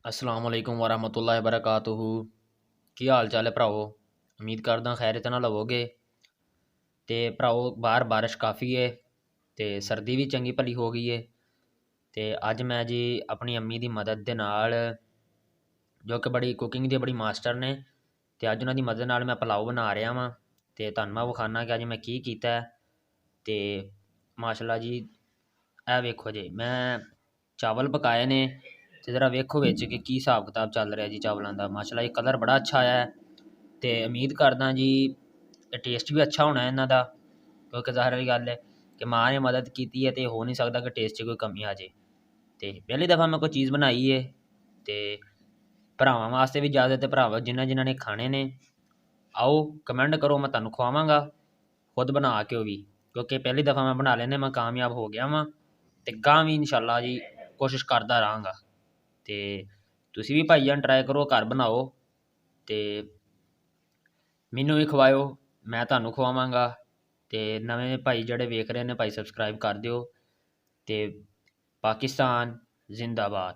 अस्सलाम वालेकुम वरहमतुल्लाहि वबरकातुहू। ਕੀ ਹਾਲ ਚਾਲ ਹੈ ਭਰਾਵੋ। ਉਮੀਦ ਕਰਦਾ ਖੈਰਿਅਤ ਨਾਲ ਹੋਵੋਗੇ। ਤੇ ਭਰਾਵੋ ਬਾਹਰ ਬਾਰਿਸ਼ ਕਾਫੀ ਹੈ ਤੇ ਸਰਦੀ ਵੀ ਚੰਗੀ ਭਲੀ ਹੋ ਗਈ ਹੈ। ਤੇ ਅੱਜ ਮੈਂ ਜੀ ਆਪਣੀ ਅੰਮੀ ਦੀ ਮਦਦ ਦੇ ਨਾਲ, ਜੋ ਕਿ ਬੜੀ ਕੁਕਿੰਗ ਦੇ ਬੜੀ ਮਾਸਟਰ ਨੇ, ਤੇ ਅੱਜ ਉਹਨਾਂ ਦੀ ਮਦਦ ਨਾਲ ਮੈਂ ਪੁਲਾਓ ਬਣਾ ਰਿਹਾ ਵਾਂ। ਤੇ ਤੁਹਾਨੂੰ ਮੈਂ ਵਿਖਾਉਣਾ ਕਿ ਅੱਜ ਮੈਂ ਕੀ ਕੀਤਾ। ਤੇ ਮਾਸ਼ਾਅੱਲਾ ਜੀ, ਇਹ ਵੇਖੋ ਜੀ, ਮੈਂ ਚਾਵਲ ਪਕਾਏ ਨੇ। ਤੇ ਜ਼ਰਾ ਵੇਖੋ ਵਿੱਚ ਕਿ ਕੀ ਹਿਸਾਬ ਕਿਤਾਬ ਚੱਲ ਰਿਹਾ ਜੀ ਚਾਵਲਾਂ ਦਾ। ਮਾਸ਼ਾਅੱਲਾ ਇਹ ਕਲਰ ਬੜਾ ਅੱਛਾ ਆਇਆ ਹੈ ਤੇ ਉਮੀਦ ਕਰਦਾ ਜੀ ਇਹ ਟੇਸਟ ਵੀ ਅੱਛਾ ਹੋਣਾ ਇਹਨਾਂ ਦਾ, ਕਿਉਂਕਿ ਜ਼ਾਹਿਰ ਵਾਲੀ ਗੱਲ ਹੈ ਕਿ ਮਾਂ ਨੇ ਮਦਦ ਕੀਤੀ ਹੈ ਤੇ ਹੋ ਨਹੀਂ ਸਕਦਾ ਕਿ ਟੇਸਟ 'ਚ ਕੋਈ ਕਮੀ ਆ ਜੇ। ਤੇ ਪਹਿਲੀ ਦਫਾ ਮੈਂ ਕੋਈ ਚੀਜ਼ ਬਣਾਈ ਹੈ ਤੇ ਭਰਾਵਾਂ ਵਾਸਤੇ ਵੀ ਜ਼ਿਆਦਾ, ਤੇ ਭਰਾਵਾਂ ਜਿਨ੍ਹਾਂ ਨੇ ਖਾਣੇ ਨੇ ਆਓ ਕਮੈਂਟ ਕਰੋ, ਮੈਂ ਤੁਹਾਨੂੰ ਖਵਾਵਾਂਗਾ ਖੁਦ ਬਣਾ ਕੇ ਉਹ ਵੀ, ਕਿਉਂਕਿ ਪਹਿਲੀ ਦਫਾ ਮੈਂ ਬਣਾ ਲੈਣੇ, ਮੈਂ ਕਾਮਯਾਬ ਹੋ ਗਿਆ ਵਾਂ ਤੇ ਗਾਂ ਵੀ ਇਨਸ਼ਾਅੱਲਾ ਜੀ ਕੋਸ਼ਿਸ਼ ਕਰਦਾ ਰਹਾਂਗਾ। ਤੇ ਤੁਸੀਂ ਵੀ ਭਾਈਜਾਨ ਟਰਾਈ ਕਰੋ, ਘਰ ਬਣਾਓ ਤੇ ਮੈਨੂੰ ਵੀ ਖਵਾਇਓ, ਮੈਂ ਤੁਹਾਨੂੰ ਖਵਾਵਾਂਗਾ। ਤੇ ਨਵੇਂ ਭਾਈ ਜਿਹੜੇ ਵੇਖ ਰਹੇ ਨੇ ਭਾਈ ਸਬਸਕ੍ਰਾਈਬ ਕਰ ਦਿਓ। ਤੇ ਪਾਕਿਸਤਾਨ ਜ਼ਿੰਦਾਬਾਦ।